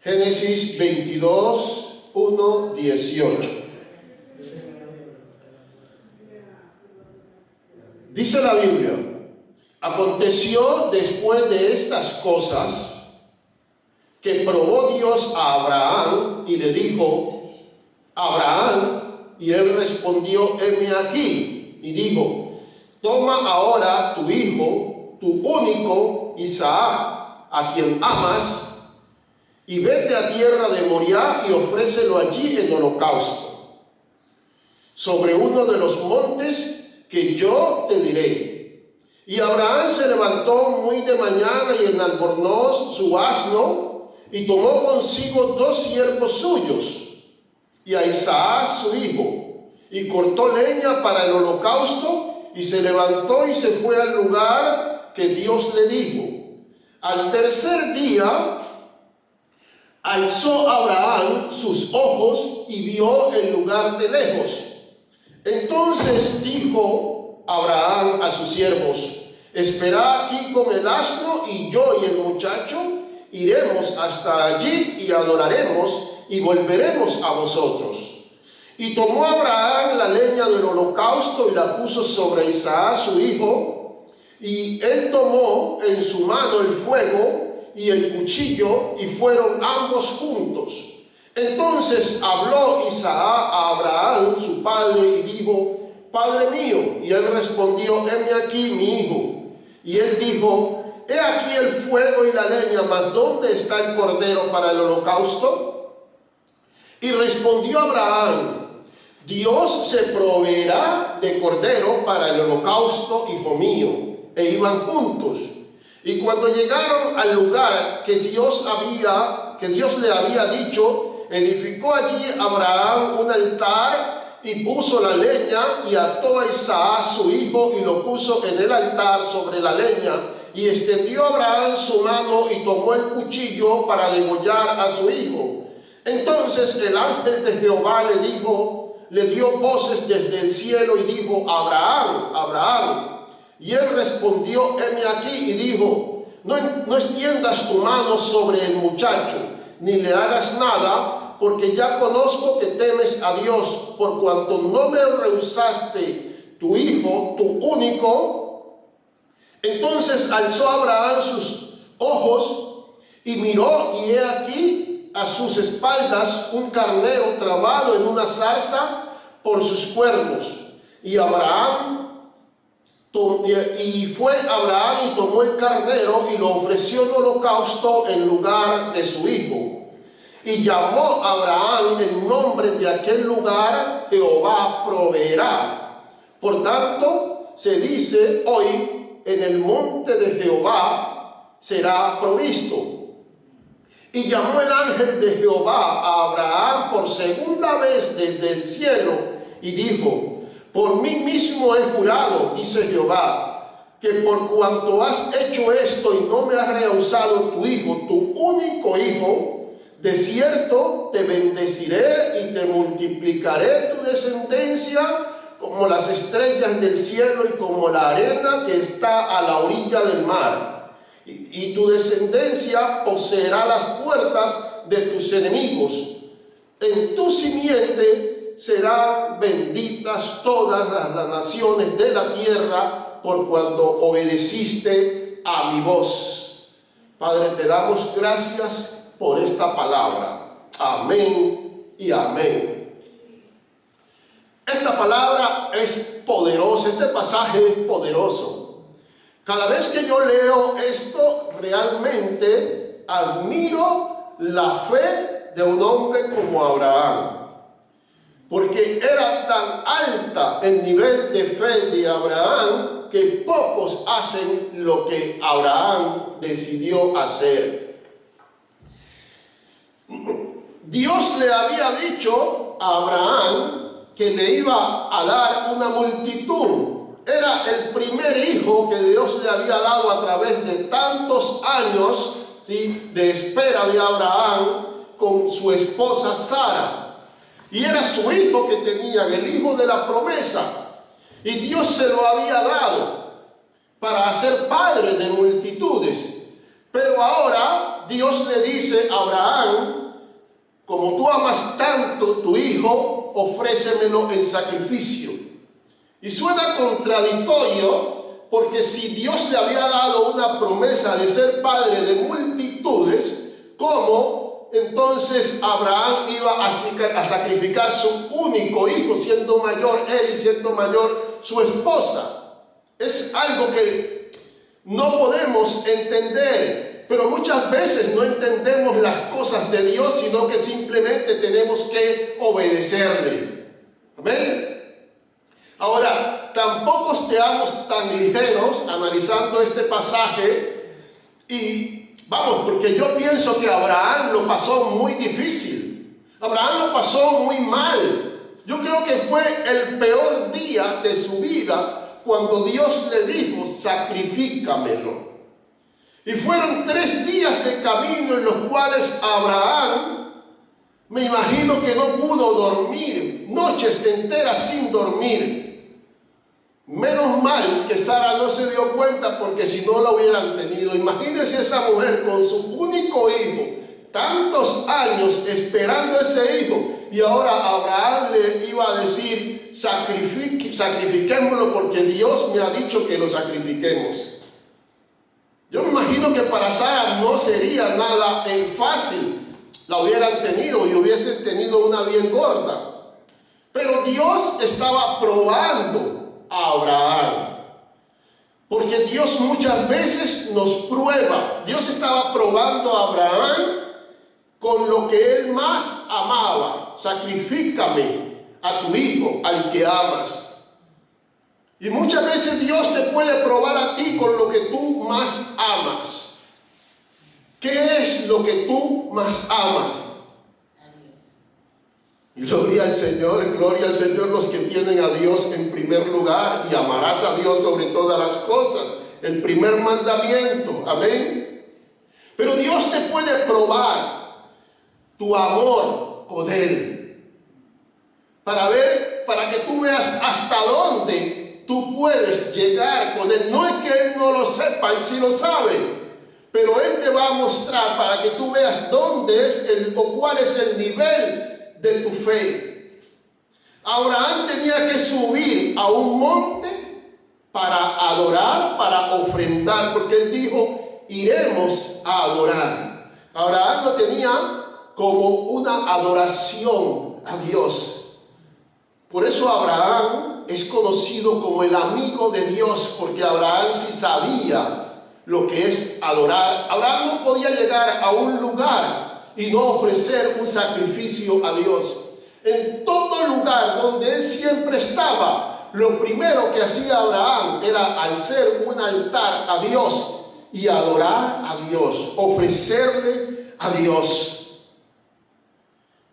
Génesis 22, 1, 18. Dice la Biblia: aconteció después de estas cosas que probó Dios a Abraham y le dijo: Abraham, y él respondió: heme aquí. Y dijo: toma ahora tu hijo, tu único Isaac, a quien amas, y vete a tierra de Moriah y ofrécelo allí en holocausto, sobre uno de los montes que yo te diré. Y Abraham se levantó muy de mañana y enalbornó su asno, y tomó consigo 2 siervos suyos y a Isaac su hijo, y cortó leña para el holocausto, y se levantó y se fue al lugar que Dios le dijo. Al tercer día alzó Abraham sus ojos y vio el lugar de lejos. Entonces dijo Abraham a sus siervos: esperad aquí con el asno, y yo y el muchacho iremos hasta allí y adoraremos y volveremos a vosotros. Y tomó Abraham la leña del holocausto y la puso sobre Isaac su hijo, y él tomó en su mano el fuego y el cuchillo, y fueron ambos juntos. Entonces habló Isaac a Abraham su padre y dijo: Padre mío. Y él respondió: heme aquí, mi hijo. Y él dijo: he aquí el fuego y la leña, mas ¿dónde está el cordero para el holocausto? Y respondió Abraham: Dios se proveerá de cordero para el holocausto, hijo mío. E iban juntos. Y cuando llegaron al lugar que Dios le había dicho, edificó allí Abraham un altar y puso la leña, y ató a Isaac su hijo y lo puso en el altar sobre la leña. Y extendió Abraham su mano y tomó el cuchillo para degollar a su hijo. Entonces el ángel de Jehová le dio voces desde el cielo y dijo: Abraham, Abraham. Y él respondió: heme aquí. Y dijo: no extiendas tu mano sobre el muchacho, ni le hagas nada, porque ya conozco que temes a Dios, por cuanto no me rehusaste tu hijo, tu único. Entonces alzó Abraham sus ojos y miró, y he aquí a sus espaldas un carnero trabado en una zarza por sus cuernos. Y fue Abraham y tomó el carnero y lo ofreció en holocausto en lugar de su hijo. Y llamó a Abraham el nombre de aquel lugar: Jehová proveerá. Por tanto, se dice hoy: en el monte de Jehová será provisto. Y llamó el ángel de Jehová a Abraham por segunda vez desde el cielo y dijo: por mí mismo he jurado, dice Jehová, que por cuanto has hecho esto y no me has rehusado tu hijo, tu único hijo, de cierto te bendeciré y te multiplicaré tu descendencia como las estrellas del cielo y como la arena que está a la orilla del mar. Y tu descendencia poseerá las puertas de tus enemigos. En tu simiente serán benditas todas las naciones de la tierra, por cuanto obedeciste a mi voz. Padre, te damos gracias por esta palabra. Amén y amén. Esta palabra es poderosa, este pasaje es poderoso. Cada vez que yo leo esto, realmente admiro la fe de un hombre como Abraham. Porque era tan alta el nivel de fe de Abraham que pocos hacen lo que Abraham decidió hacer. Dios le había dicho a Abraham que le iba a dar una multitud. Era el primer hijo que Dios le había dado a través de tantos años, ¿sí?, de espera de Abraham con su esposa Sara. Y era su hijo que tenían, el hijo de la promesa. Y Dios se lo había dado para hacer padre de multitudes. Pero ahora Dios le dice a Abraham: como tú amas tanto tu hijo, ofrécemelo en sacrificio. Y suena contradictorio, porque si Dios le había dado una promesa de ser padre de multitudes, ¿cómo entonces Abraham iba a sacrificar su único hijo, siendo mayor él y siendo mayor su esposa? Es algo que no podemos entender, pero muchas veces no entendemos las cosas de Dios, sino que simplemente tenemos que obedecerle. Amén. Ahora, tampoco estemos tan ligeros analizando este pasaje y vamos, porque yo pienso que Abraham lo pasó muy difícil. Abraham lo pasó muy mal. Yo creo que fue el peor día de su vida cuando Dios le dijo: sacrifícamelo. Y fueron 3 días de camino en los cuales Abraham, me imagino que no pudo dormir, noches enteras sin dormir. Menos mal que Sara no se dio cuenta, porque si no la hubieran tenido. Imagínense esa mujer con su único hijo, tantos años esperando ese hijo, y ahora Abraham le iba a decir: sacrifiquémoslo porque Dios me ha dicho que lo sacrifiquemos. Yo me imagino que para Sara no sería nada fácil. La hubieran tenido y hubiesen tenido una bien gorda. Pero Dios estaba probando a Abraham, porque Dios muchas veces nos prueba. Dios estaba probando a Abraham con lo que él más amaba: sacrifícame a tu hijo, al que amas. Y muchas veces Dios te puede probar a ti con lo que tú más amas. ¿Qué es lo que tú más amas? Gloria al Señor los que tienen a Dios en primer lugar, y amarás a Dios sobre todas las cosas, el primer mandamiento, amén. Pero Dios te puede probar tu amor con Él, para que tú veas hasta dónde tú puedes llegar con Él. No es que Él no lo sepa, Él sí lo sabe, pero Él te va a mostrar para que tú veas dónde es o cuál es el nivel de tu fe. Abraham tenía que subir a un monte para adorar, para ofrendar, porque él dijo: iremos a adorar. Abraham lo tenía como una adoración a Dios. Por eso Abraham es conocido como el amigo de Dios, porque Abraham sí sabía lo que es adorar. Abraham no podía llegar a un lugar y no ofrecer un sacrificio a Dios. En todo lugar donde él siempre estaba, lo primero que hacía Abraham era hacer un altar a Dios y adorar a Dios, ofrecerle a Dios.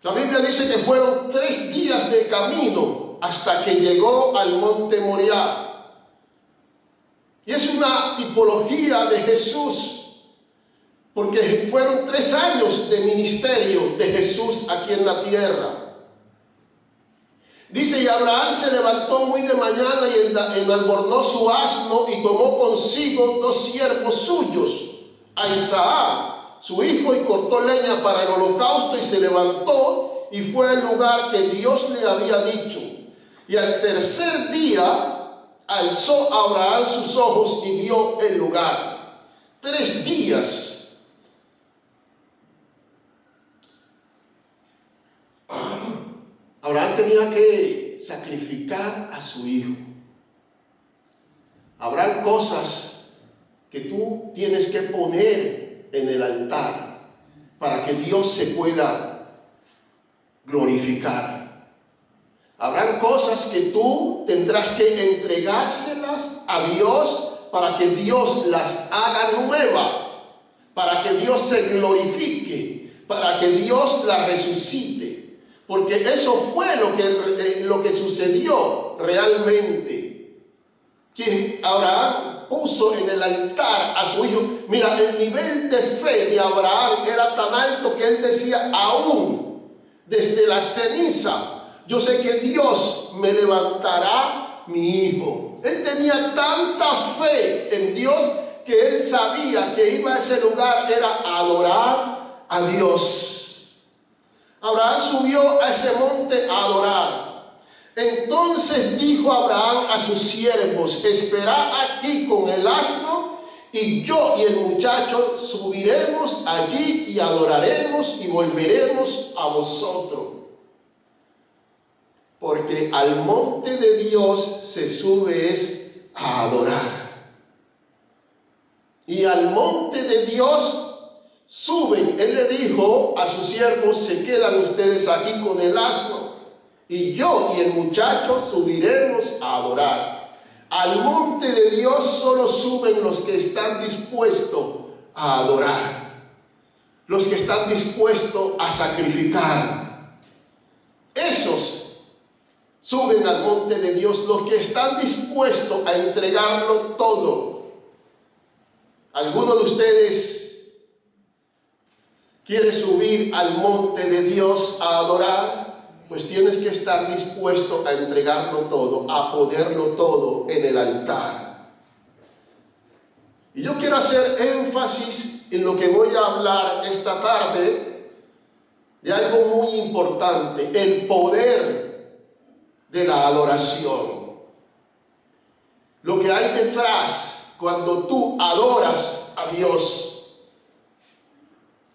La Biblia dice que fueron 3 días de camino hasta que llegó al monte Moriah. Y es una tipología de Jesús, porque fueron 3 años de ministerio de Jesús aquí en la tierra. Dice: y Abraham se levantó muy de mañana y enalbordó su asno y tomó consigo 2 siervos suyos, a Isaac su hijo, y cortó leña para el holocausto, y se levantó y fue al lugar que Dios le había dicho. Y al tercer día alzó Abraham sus ojos y vio el lugar. 3 días. Abraham tenía que sacrificar a su hijo. Habrán cosas que tú tienes que poner en el altar para que Dios se pueda glorificar. Habrán cosas que tú tendrás que entregárselas a Dios para que Dios las haga nueva, para que Dios se glorifique, para que Dios la resucite, porque eso fue lo que sucedió realmente, que Abraham puso en el altar a su hijo. Mira, el nivel de fe de Abraham era tan alto que él decía: aún desde la ceniza, yo sé que Dios me levantará mi hijo. Él tenía tanta fe en Dios que él sabía que iba a ese lugar era a adorar a Dios. Abraham subió a ese monte a adorar. Entonces dijo Abraham a sus siervos: esperad aquí con el asno, y yo y el muchacho subiremos allí y adoraremos y volveremos a vosotros. Porque al monte de Dios se sube es a adorar. Y al monte de Dios suben. Él le dijo a sus siervos: se quedan ustedes aquí con el asno, y yo y el muchacho subiremos a adorar. Al monte de Dios solo suben los que están dispuestos a adorar, los que están dispuestos a sacrificar. Esos suben al monte de Dios, los que están dispuestos a entregarlo todo. ¿Alguno de ustedes quiere subir al monte de Dios a adorar? Pues tienes que estar dispuesto a entregarlo todo, a ponerlo todo en el altar. Y yo quiero hacer énfasis en lo que voy a hablar esta tarde de algo muy importante: el poder de la adoración. Lo que hay detrás cuando tú adoras a Dios.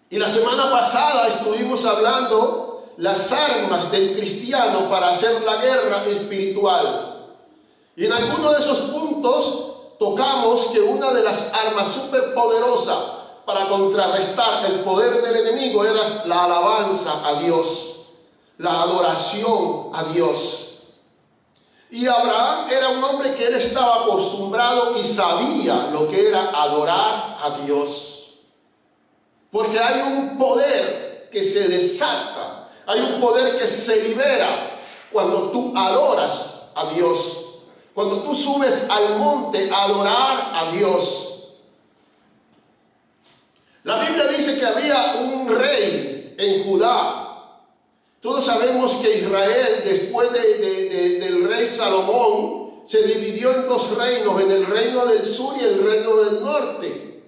Y la semana pasada estuvimos hablando las armas del cristiano para hacer la guerra espiritual. Y en alguno de esos puntos tocamos que una de las armas superpoderosas para contrarrestar el poder del enemigo era la alabanza a Dios, la adoración a Dios. Y Abraham era un hombre que él estaba acostumbrado y sabía lo que era adorar a Dios. Porque hay un poder que se desata, hay un poder que se libera cuando tú adoras a Dios. Cuando tú subes al monte a adorar a Dios. La Biblia dice que había un rey en Judá. Todos sabemos que Israel, después del rey Salomón, se dividió en dos reinos, en el reino del sur y el reino del norte.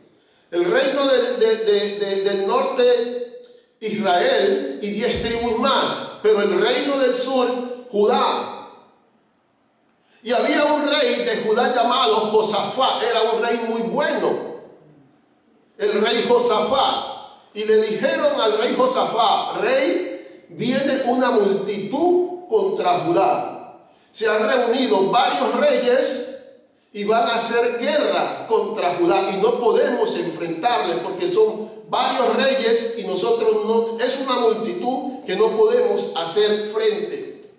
El reino del norte, Israel y 10 tribus más, pero el reino del sur, Judá. Y había un rey de Judá llamado Josafat, era un rey muy bueno, el rey Josafat. Y le dijeron al rey Josafat: rey, viene una multitud contra Judá. Se han reunido varios reyes y van a hacer guerra contra Judá, y no podemos enfrentarle porque son varios reyes y nosotros no, es una multitud que no podemos hacer frente.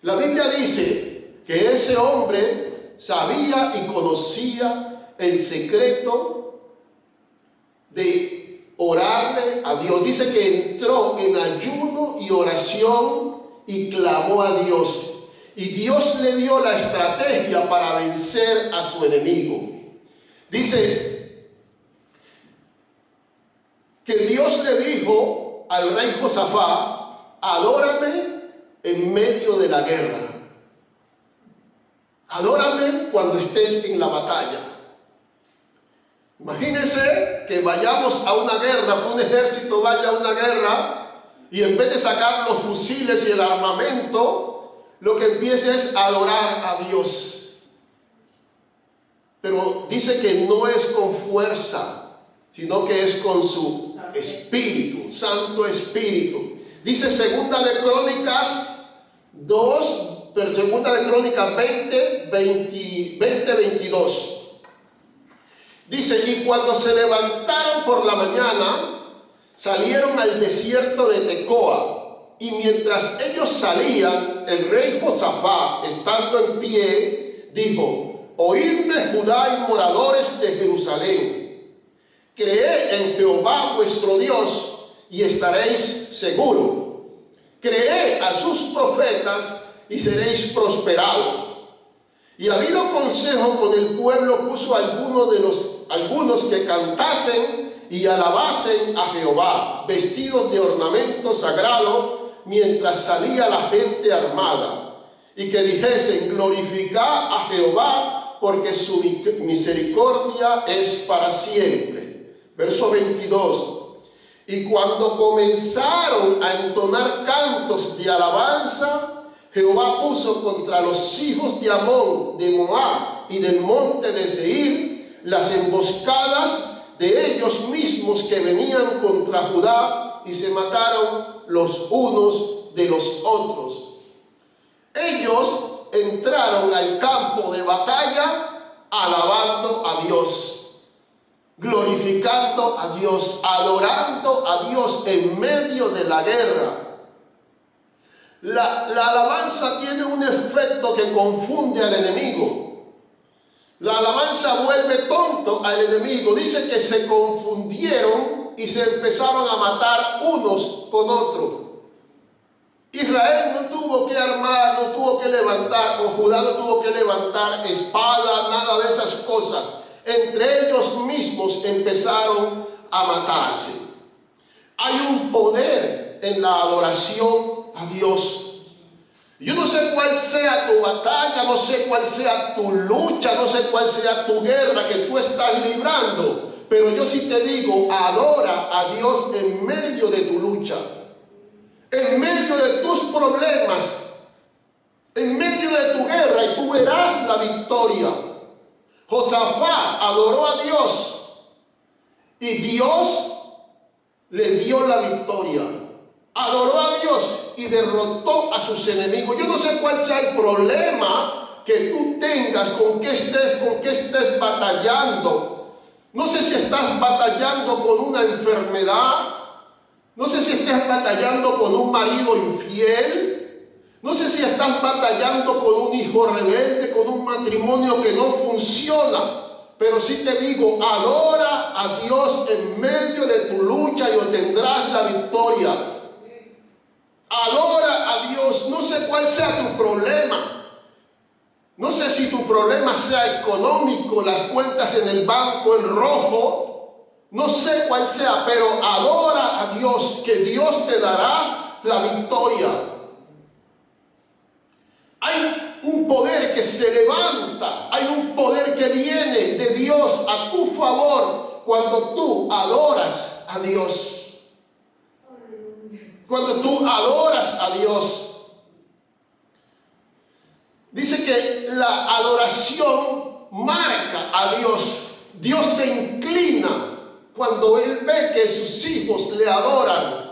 La Biblia dice que ese hombre sabía y conocía el secreto de orarle a Dios. Dice que entró en ayuno y oración y clamó a Dios. Y Dios le dio la estrategia para vencer a su enemigo. Dice que Dios le dijo al rey Josafat: adórame en medio de la guerra. Adórame cuando estés en la batalla. Imagínense que vayamos a una guerra, que un ejército vaya a una guerra y en vez de sacar los fusiles y el armamento, lo que empieza es adorar a Dios. Pero dice que no es con fuerza, sino que es con su Espíritu, Santo Espíritu. Dice Segunda de Crónicas 2, pero Segunda de Crónicas 22. Dice: y cuando se levantaron por la mañana, salieron al desierto de Tecoa. Y mientras ellos salían, el rey Josafat, estando en pie, dijo: oídme, Judá y moradores de Jerusalén, creed en Jehová vuestro Dios y estaréis seguros. Creed a sus profetas y seréis prosperados. Y habido consejo con el pueblo, puso algunos que cantasen y alabasen a Jehová, vestidos de ornamento sagrado, mientras salía la gente armada, y que dijesen: glorificad a Jehová, porque su misericordia es para siempre. Verso 22. Y cuando comenzaron a entonar cantos de alabanza, Jehová puso contra los hijos de Amón, de Moab y del monte de Seir las emboscadas de ellos mismos que venían contra Judá, y se mataron los unos de los otros. Ellos entraron al campo de batalla alabando a Dios, glorificando a Dios, adorando a Dios en medio de la guerra. La alabanza tiene un efecto que confunde al enemigo. La alabanza vuelve tonto al enemigo. Dice que se confundieron y se empezaron a matar unos con otros. Israel no tuvo que armar, no tuvo que levantar, o Judá no tuvo que levantar espada, nada de esas cosas. Entre ellos mismos empezaron a matarse. Hay un poder en la adoración a Dios. Yo no sé cuál sea tu batalla, no sé cuál sea tu lucha, no sé cuál sea tu guerra que tú estás librando, pero yo sí te digo, adora a Dios en medio de tu lucha, en medio de tus problemas, en medio de tu guerra, y tú verás la victoria. Josafat adoró a Dios y Dios le dio la victoria. Adoró a Dios y derrotó a sus enemigos. Yo no sé cuál sea el problema que tú tengas, con qué estés batallando. No sé si estás batallando con una enfermedad. No sé si estás batallando con un marido infiel. No sé si estás batallando con un hijo rebelde, con un matrimonio que no funciona. Pero sí te digo, adora a Dios en medio de tu lucha y obtendrás la victoria. Adora a Dios. No sé cuál sea tu problema. No sé si tu problema sea económico, las cuentas en el banco en rojo. No sé cuál sea, pero adora a Dios, que Dios te dará la victoria. Hay un poder que se levanta, hay un poder que viene de Dios a tu favor cuando tú adoras a Dios. Cuando tú adoras a Dios. Dice que la adoración marca a Dios. Dios se inclina cuando Él ve que sus hijos le adoran.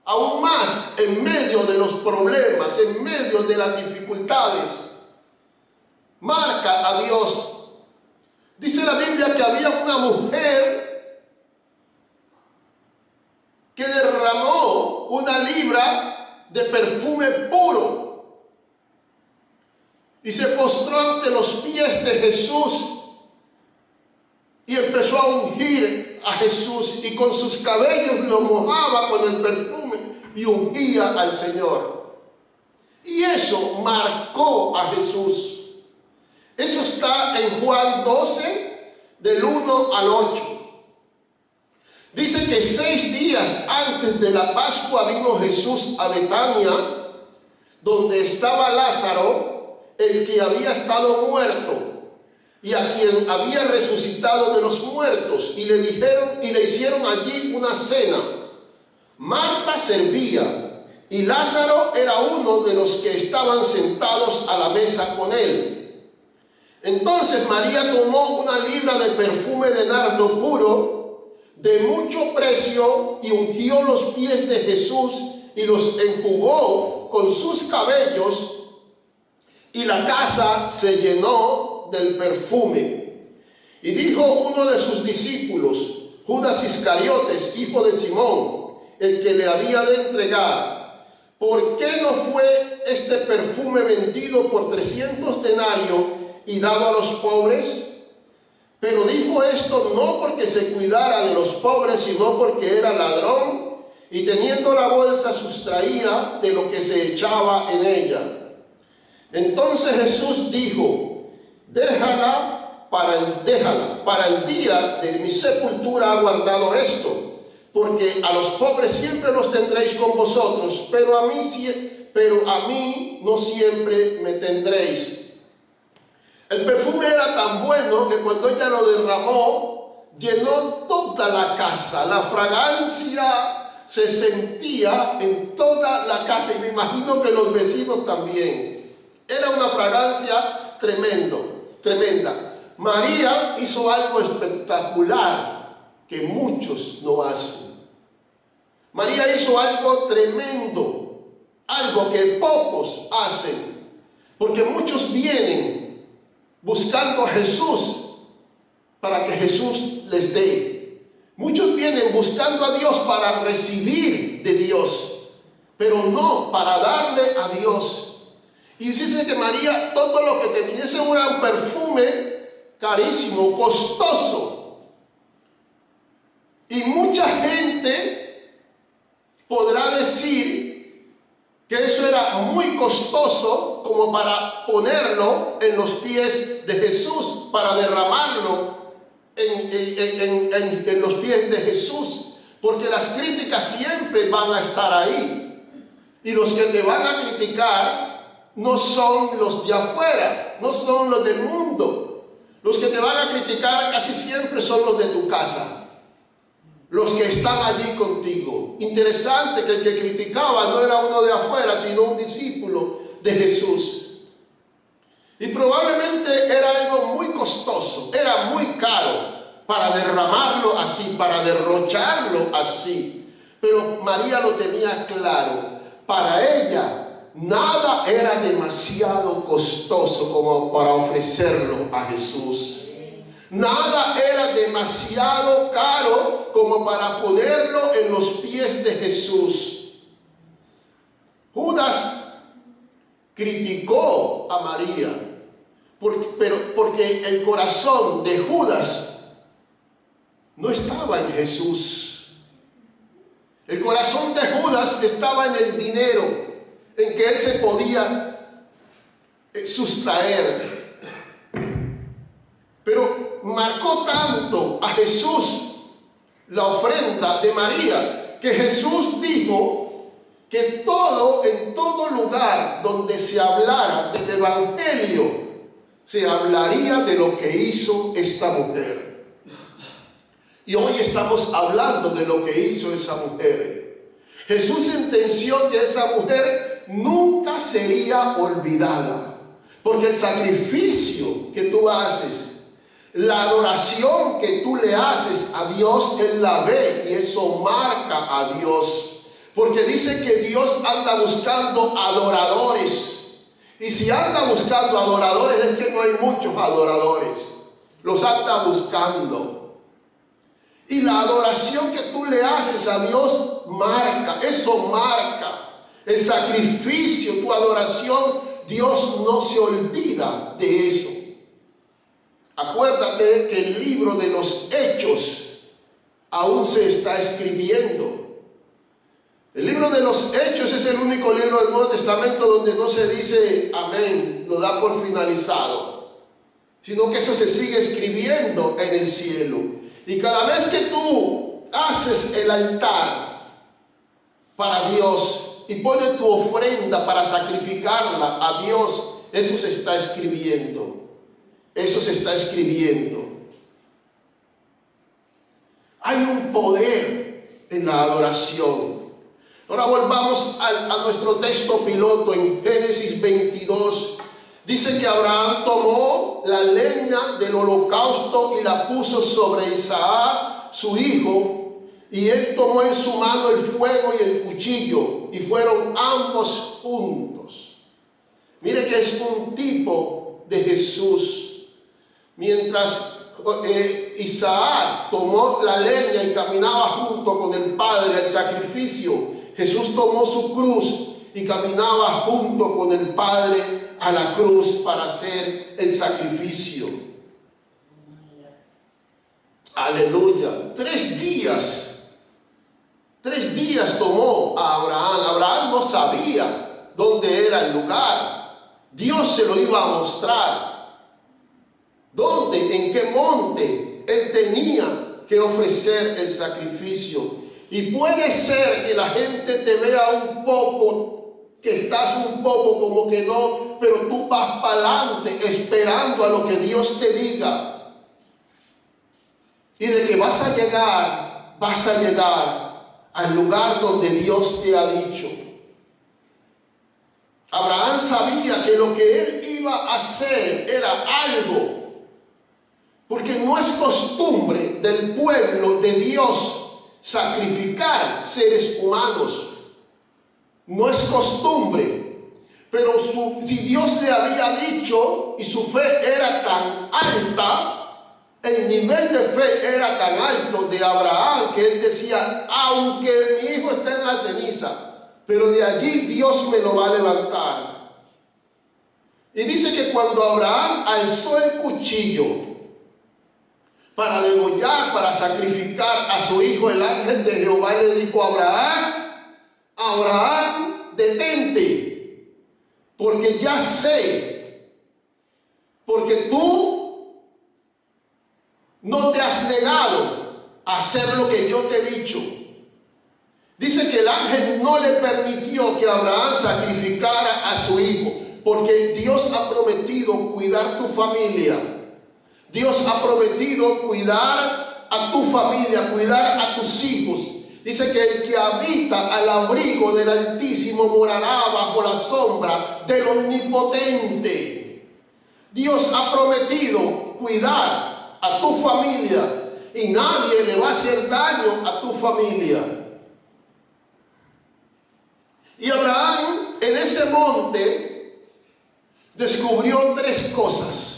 Aún más en medio de los problemas, en medio de las dificultades. Marca a Dios. Dice la Biblia que había una mujer que derramó una libra de perfume puro y se postró ante los pies de Jesús y empezó a ungir a Jesús, y con sus cabellos lo mojaba con el perfume y ungía al Señor. Y eso marcó a Jesús. Eso está en Juan 12, del 1 al 8. Dice que 6 días antes de la Pascua vino Jesús a Betania, donde estaba Lázaro, el que había estado muerto, y a quien había resucitado de los muertos, y le hicieron allí una cena. Marta servía, y Lázaro era uno de los que estaban sentados a la mesa con él. Entonces María tomó una libra de perfume de nardo puro, de mucho precio, y ungió los pies de Jesús, y los enjugó con sus cabellos, y la casa se llenó del perfume. Y dijo uno de sus discípulos, Judas Iscariotes, hijo de Simón, el que le había de entregar: ¿por qué no fue este perfume vendido por 300 denarios y dado a los pobres? Pero dijo esto no porque se cuidara de los pobres, sino porque era ladrón, y teniendo la bolsa sustraía de lo que se echaba en ella. Entonces Jesús dijo: déjala para el día de mi sepultura ha guardado esto, porque a los pobres siempre los tendréis con vosotros, pero a mí no siempre me tendréis. El perfume era tan bueno que cuando ella lo derramó, llenó toda la casa. La fragancia se sentía en toda la casa y me imagino que los vecinos también. Era una fragancia tremenda. María hizo algo espectacular que muchos no hacen. María hizo algo tremendo, algo que pocos hacen, porque muchos vienen buscando a Jesús para que Jesús les dé. Muchos vienen buscando a Dios para recibir de Dios, pero no para darle a Dios. Y dice que María, todo lo que tenía, ese era un perfume carísimo, costoso. Y mucha gente podrá decir que eso era muy costoso como para ponerlo en los pies de Jesús, para derramarlo en los pies de Jesús, porque las críticas siempre van a estar ahí, y los que te van a criticar no son los de afuera, no son los del mundo. Los que te van a criticar casi siempre son los de tu casa, los que están allí contigo. Interesante que el que criticaba no era uno de afuera, sino un discípulo de Jesús. Y probablemente era algo muy costoso, era muy caro para derramarlo así, para derrocharlo así. Pero María lo tenía claro. Para ella nada era demasiado costoso como para ofrecerlo a Jesús. Nada era demasiado caro como para ponerlo en los pies de Jesús. Judas criticó a María, porque el corazón de Judas no estaba en Jesús. El corazón de Judas estaba en el dinero, en que él se podía sustraer. Pero marcó tanto a Jesús la ofrenda de María, que Jesús dijo que en todo lugar donde se hablara del Evangelio, se hablaría de lo que hizo esta mujer. Y hoy estamos hablando de lo que hizo esa mujer. Jesús sentenció que esa mujer nunca sería olvidada, porque el sacrificio que tú haces, la adoración que tú le haces a Dios, Él la ve y eso marca a Dios. Porque dice que Dios anda buscando adoradores. Y si anda buscando adoradores es que no hay muchos adoradores. Los anda buscando. Y la adoración que tú le haces a Dios marca, eso marca. El sacrificio, tu adoración, Dios no se olvida de eso. Acuérdate que el libro de los Hechos aún se está escribiendo. El libro de los Hechos es el único libro del Nuevo Testamento donde no se dice amén, lo da por finalizado, sino que eso se sigue escribiendo en el cielo. Y cada vez que tú haces el altar para Dios y pones tu ofrenda para sacrificarla a Dios, eso se está escribiendo. Eso se está escribiendo. Hay un poder en la adoración. Ahora volvamos a nuestro texto piloto en Génesis 22. Dice que Abraham tomó la leña del holocausto y la puso sobre Isaac, su hijo, y él tomó en su mano el fuego y el cuchillo, y fueron ambos juntos. Mire que es un tipo de Jesús. Mientras Isaac tomó la leña y caminaba junto con el Padre al sacrificio, Jesús tomó su cruz y caminaba junto con el Padre a la cruz para hacer el sacrificio. Aleluya. 3 días tomó a Abraham. Abraham no sabía dónde era el lugar. Dios se lo iba a mostrar. ¿Dónde? ¿En qué monte? Él tenía que ofrecer el sacrificio. Y puede ser que la gente te vea un poco que estás un poco como que no, pero tú vas para adelante esperando a lo que Dios te diga. Y de que vas a llegar al lugar donde Dios te ha dicho. Abraham sabía que lo que él iba a hacer era algo, porque no es costumbre del pueblo de Dios sacrificar seres humanos. No es costumbre, pero si Dios le había dicho y su fe era tan alta, el nivel de fe era tan alto de Abraham que él decía, aunque mi hijo esté en la ceniza, pero de allí Dios me lo va a levantar. Y dice que cuando Abraham alzó el cuchillo para degollar, para sacrificar a su hijo, el ángel de Jehová le dijo a Abraham, Abraham, detente, porque ya sé, porque tú no te has negado a hacer lo que yo te he dicho. Dice que el ángel no le permitió que Abraham sacrificara a su hijo, porque Dios ha prometido cuidar tu familia. Dios ha prometido cuidar a tu familia, cuidar a tus hijos. Dice que el que habita al abrigo del Altísimo morará bajo la sombra del Omnipotente. Dios ha prometido cuidar a tu familia y nadie le va a hacer daño a tu familia. Y Abraham en ese monte descubrió tres cosas.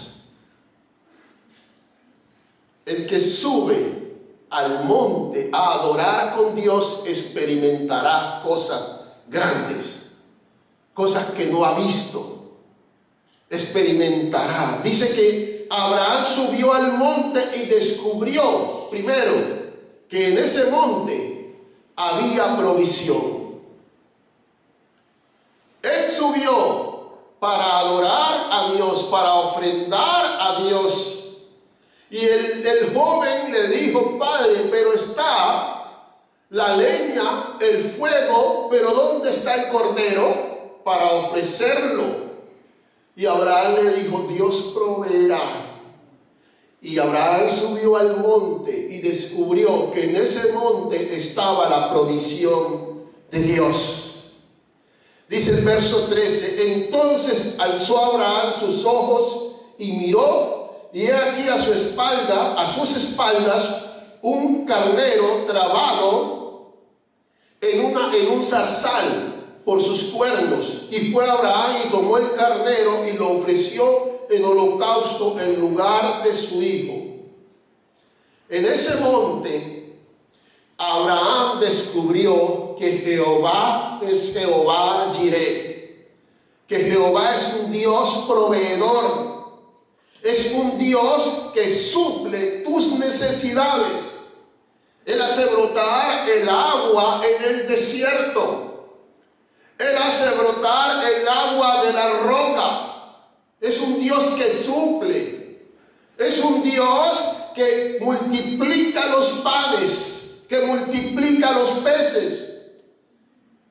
El que sube al monte a adorar con Dios experimentará cosas grandes, cosas que no ha visto. Experimentará. Dice que Abraham subió al monte y descubrió, primero, que en ese monte había provisión. Él subió para adorar a Dios, para ofrendar a Dios. Y el joven le dijo, padre, pero está la leña, el fuego, pero ¿dónde está el cordero para ofrecerlo? Y Abraham le dijo, Dios proveerá. Y Abraham subió al monte y descubrió que en ese monte estaba la provisión de Dios. Dice el verso 13, entonces alzó Abraham sus ojos y miró, y he aquí a sus espaldas, un carnero trabado en un zarzal por sus cuernos. Y fue Abraham y tomó el carnero y lo ofreció en holocausto en lugar de su hijo. En ese monte Abraham descubrió que Jehová es Jehová Jireh, que Jehová es un Dios proveedor, es un Dios que suple tus necesidades. Él hace brotar el agua en el desierto, Él hace brotar el agua de la roca. Es un Dios que suple, es un Dios que multiplica los panes, que multiplica los peces.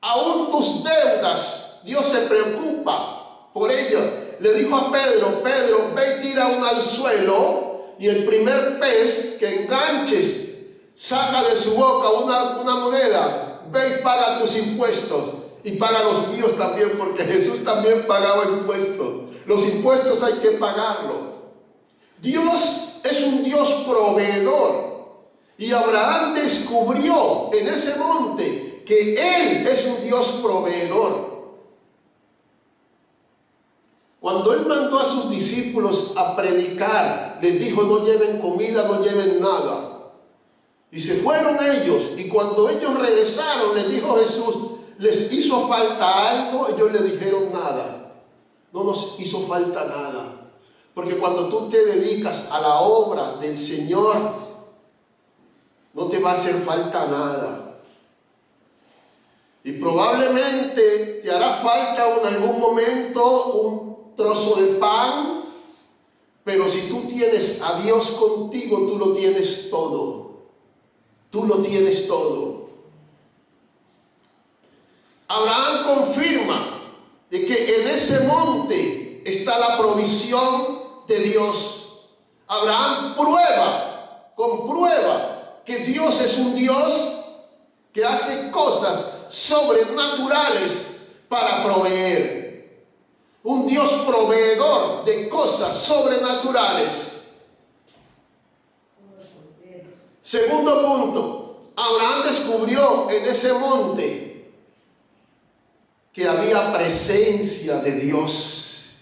Aún tus deudas, Dios se preocupa por ellas. Le dijo a Pedro, Pedro, ve y tira un anzuelo y el primer pez que enganches, saca de su boca una moneda, ve y paga tus impuestos y paga los míos también, porque Jesús también pagaba impuestos. Los impuestos hay que pagarlos. Dios es un Dios proveedor. Y Abraham descubrió en ese monte que Él es un Dios proveedor. Cuando Él mandó a sus discípulos a predicar, les dijo, no lleven comida, no lleven nada. Y se fueron ellos, y cuando ellos regresaron, les dijo Jesús, ¿les hizo falta algo? Ellos le dijeron, nada, no nos hizo falta nada. Porque cuando tú te dedicas a la obra del Señor, no te va a hacer falta nada. Y probablemente te hará falta en algún momento un trozo de pan, pero si tú tienes a Dios contigo, tú lo tienes todo. Tú lo tienes todo. Abraham confirma de que en ese monte está la provisión de Dios. Abraham comprueba que Dios es un Dios que hace cosas sobrenaturales para proveer. Un Dios proveedor de cosas sobrenaturales. Segundo punto, Abraham descubrió en ese monte que había presencia de Dios.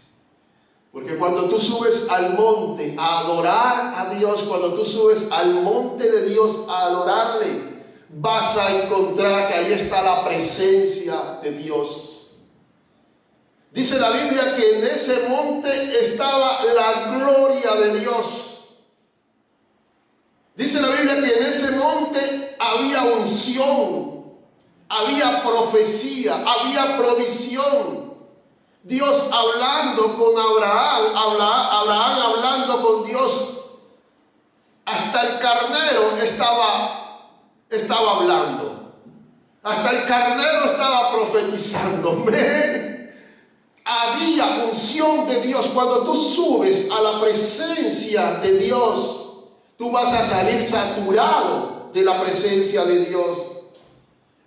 Porque cuando tú subes al monte a adorar a Dios, cuando tú subes al monte de Dios a adorarle, vas a encontrar que ahí está la presencia de Dios. Dice la Biblia que en ese monte estaba la gloria de Dios. Dice la Biblia que en ese monte había unción, había profecía, había provisión. Dios hablando con Abraham, Abraham hablando con Dios. Hasta el carnero estaba hablando. Hasta el carnero estaba profetizando. Había unción de Dios. Cuando tú subes a la presencia de Dios, tú vas a salir saturado de la presencia de Dios.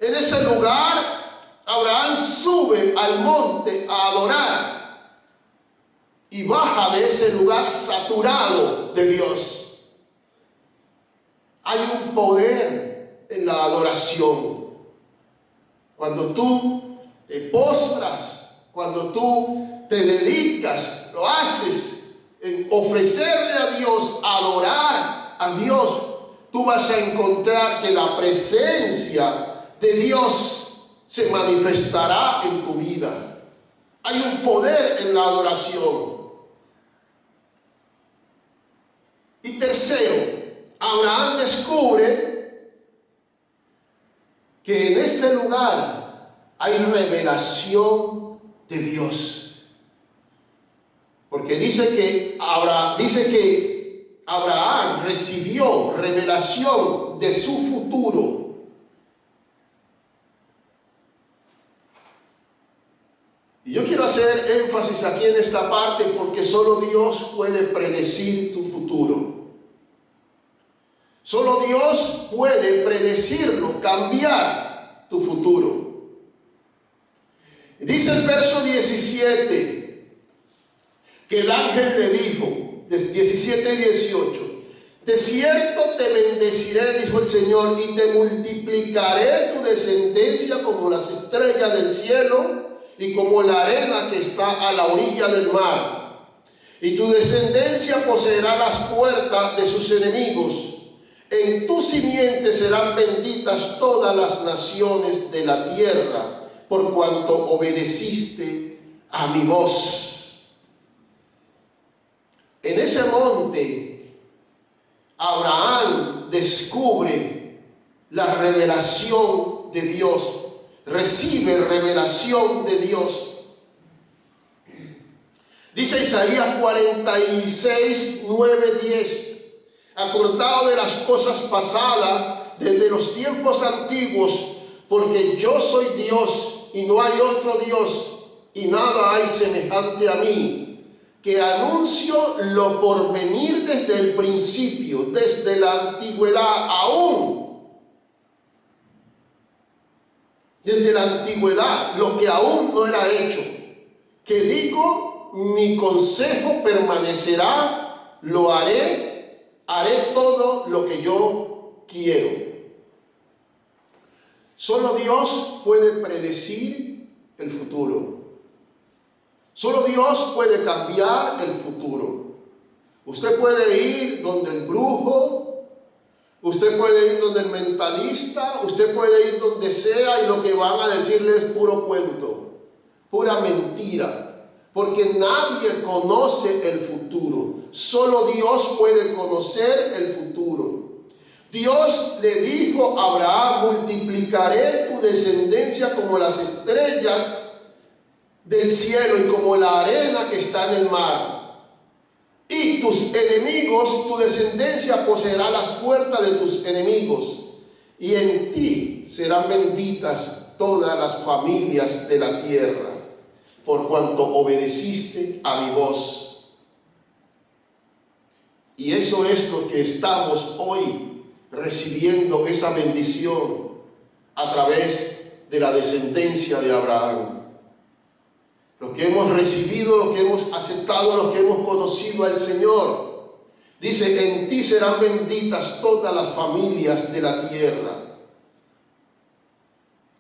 En ese lugar, Abraham sube al monte a adorar y baja de ese lugar saturado de Dios. Hay un poder en la adoración. Cuando tú te postras, cuando tú te dedicas, lo haces en ofrecerle a Dios, adorar a Dios, tú vas a encontrar que la presencia de Dios se manifestará en tu vida. Hay un poder en la adoración. Y tercero, Abraham descubre que en ese lugar hay revelación de Dios. Porque dice que Abraham recibió revelación de su futuro. Y yo quiero hacer énfasis aquí en esta parte porque solo Dios puede predecir tu futuro. Solo Dios puede predecirlo, cambiar tu futuro. Dice el verso 17 que el ángel le dijo, 17 y 18, de cierto te bendeciré, dijo el Señor, y te multiplicaré tu descendencia como las estrellas del cielo y como la arena que está a la orilla del mar. Y tu descendencia poseerá las puertas de sus enemigos. En tu simiente serán benditas todas las naciones de la tierra, por cuanto obedeciste a mi voz. En ese monte, Abraham descubre la revelación de Dios. Recibe revelación de Dios. Dice Isaías 46, 9, 10. Acordado de las cosas pasadas desde los tiempos antiguos, porque yo soy Dios y no hay otro Dios, y nada hay semejante a mí, que anuncio lo por venir desde el principio, desde la antigüedad aún. Desde la antigüedad, lo que aún no era hecho, que digo, mi consejo permanecerá, lo haré todo lo que yo quiero. Solo Dios puede predecir el futuro. Solo Dios puede cambiar el futuro. Usted puede ir donde el brujo, usted puede ir donde el mentalista, usted puede ir donde sea y lo que van a decirle es puro cuento, pura mentira, porque nadie conoce el futuro. Solo Dios puede conocer el futuro. Dios le dijo a Abraham, multiplicaré tu descendencia como las estrellas del cielo y como la arena que está en el mar. Y tus enemigos, tu descendencia poseerá las puertas de tus enemigos, y en ti serán benditas todas las familias de la tierra. por cuanto obedeciste a mi voz. Y eso es lo que estamos hoy recibiendo, esa bendición a través de la descendencia de Abraham. Los que hemos recibido, los que hemos aceptado, los que hemos conocido al Señor. Dice, en ti serán benditas todas las familias de la tierra.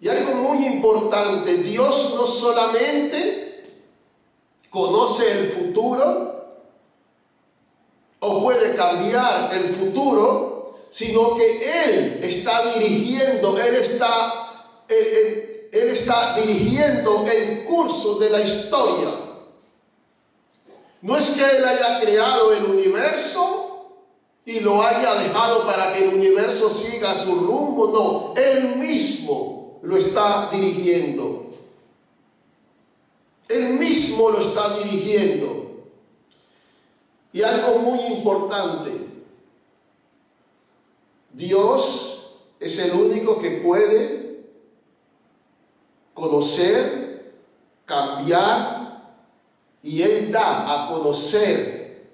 Y algo muy importante, Dios no solamente conoce el futuro o puede cambiar el futuro, sino que Él está dirigiendo, Él está dirigiendo el curso de la historia. No es que Él haya creado el universo y lo haya dejado para que el universo siga su rumbo, no, Él mismo lo está dirigiendo. Él mismo lo está dirigiendo. Y algo muy importante, Dios es el único que puede conocer, cambiar, y Él da a conocer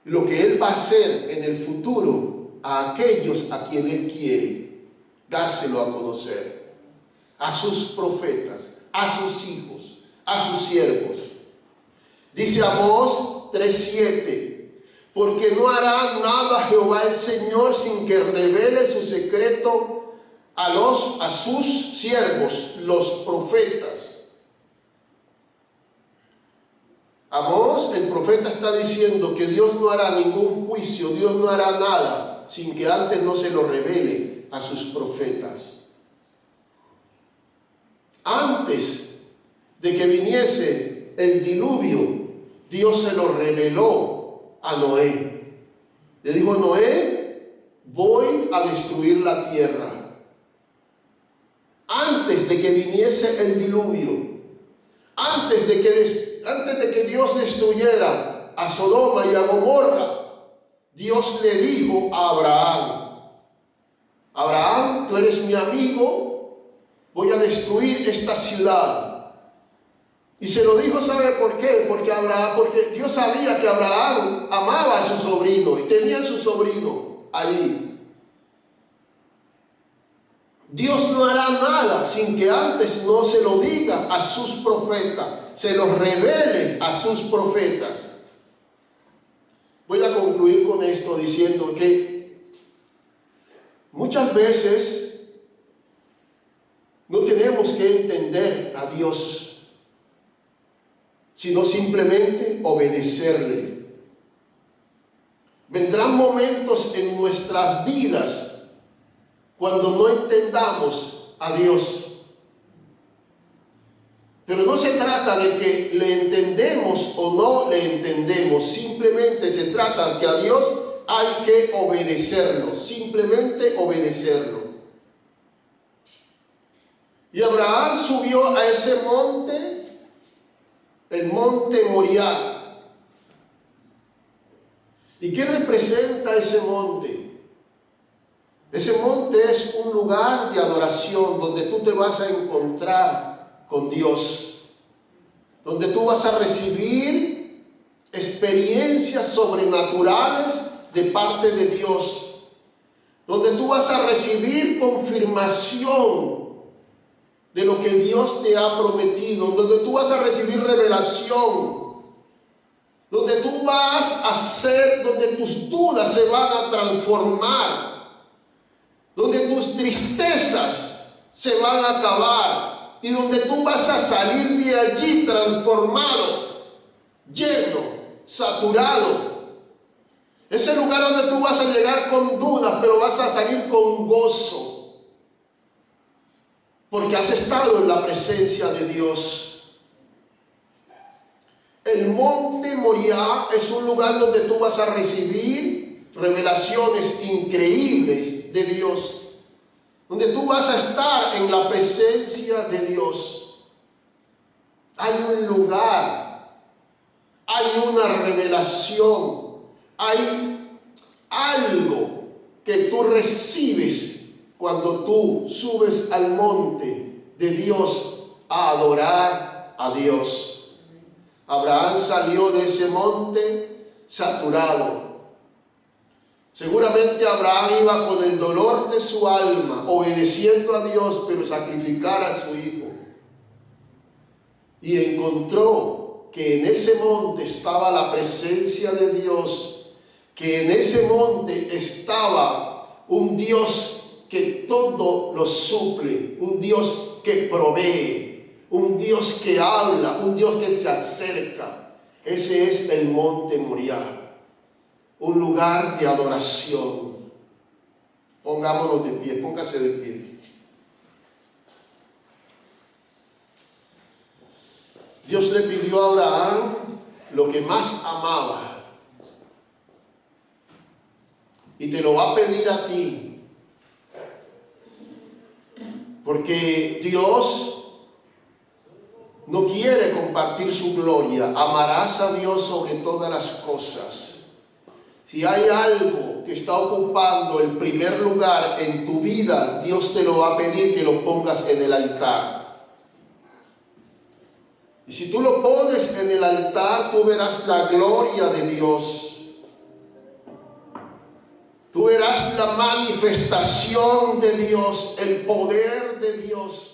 lo que Él va a hacer en el futuro a aquellos a quien Él quiere dárselo a conocer, a sus profetas, a sus hijos, a sus siervos. Dice Amós 3:7, porque no hará nada Jehová el Señor sin que revele su secreto a sus siervos, los profetas. Amós, el profeta, está diciendo que Dios no hará ningún juicio, Dios no hará nada sin que antes no se lo revele a sus profetas. Antes de que viniese el diluvio, Dios se lo reveló a Noé. Le dijo: Noé, voy a destruir la tierra. Antes de que viniese el diluvio, antes de que Dios destruyera a Sodoma y a Gomorra, Dios le dijo a Abraham: Abraham, tú eres mi amigo, voy a destruir esta ciudad. Y se lo dijo, ¿sabe por qué? Porque Dios sabía que Abraham amaba a su sobrino y tenía a su sobrino allí. Dios no hará nada sin que antes no se lo diga a sus profetas, se lo revele a sus profetas. Voy a concluir con esto diciendo que muchas veces no tenemos que entender a Dios, sino simplemente obedecerle. Vendrán momentos en nuestras vidas cuando no entendamos a Dios. Pero no se trata de que le entendemos o no le entendemos, simplemente se trata de que a Dios hay que obedecerlo, simplemente obedecerlo. Y Abraham subió a ese monte, el monte Moriah. ¿Y qué representa ese monte? Ese monte es un lugar de adoración donde tú te vas a encontrar con Dios, donde tú vas a recibir experiencias sobrenaturales de parte de Dios, donde tú vas a recibir confirmación de lo que Dios te ha prometido, donde tú vas a recibir revelación, donde tú vas a ser, donde tus dudas se van a transformar, donde tus tristezas se van a acabar y donde tú vas a salir de allí transformado, lleno, saturado. Ese lugar donde tú vas a llegar con dudas, pero vas a salir con gozo, porque has estado en la presencia de Dios. El monte Moriah es un lugar donde tú vas a recibir revelaciones increíbles de Dios, donde tú vas a estar en la presencia de Dios. Hay un lugar, hay una revelación, hay algo que tú recibes cuando tú subes al monte de Dios a adorar, a Dios. Abraham salió de ese monte saturado. Seguramente Abraham iba con el dolor de su alma, obedeciendo a Dios, pero sacrificar a su hijo. Y encontró que en ese monte estaba la presencia de Dios, que en ese monte estaba un Dios que todo lo suple, un Dios que provee, un Dios que habla, un Dios que se acerca. Ese es el monte Moriah, un lugar de adoración. Pongámonos de pie, póngase de pie. Dios le pidió a Abraham lo que más amaba, y te lo va a pedir a ti, porque Dios no quiere compartir su gloria. Amarás a Dios sobre todas las cosas. Si hay algo que está ocupando el primer lugar en tu vida, Dios te lo va a pedir que lo pongas en el altar. Y si tú lo pones en el altar, tú verás la gloria de Dios. Tú verás la manifestación de Dios, el poder de Dios.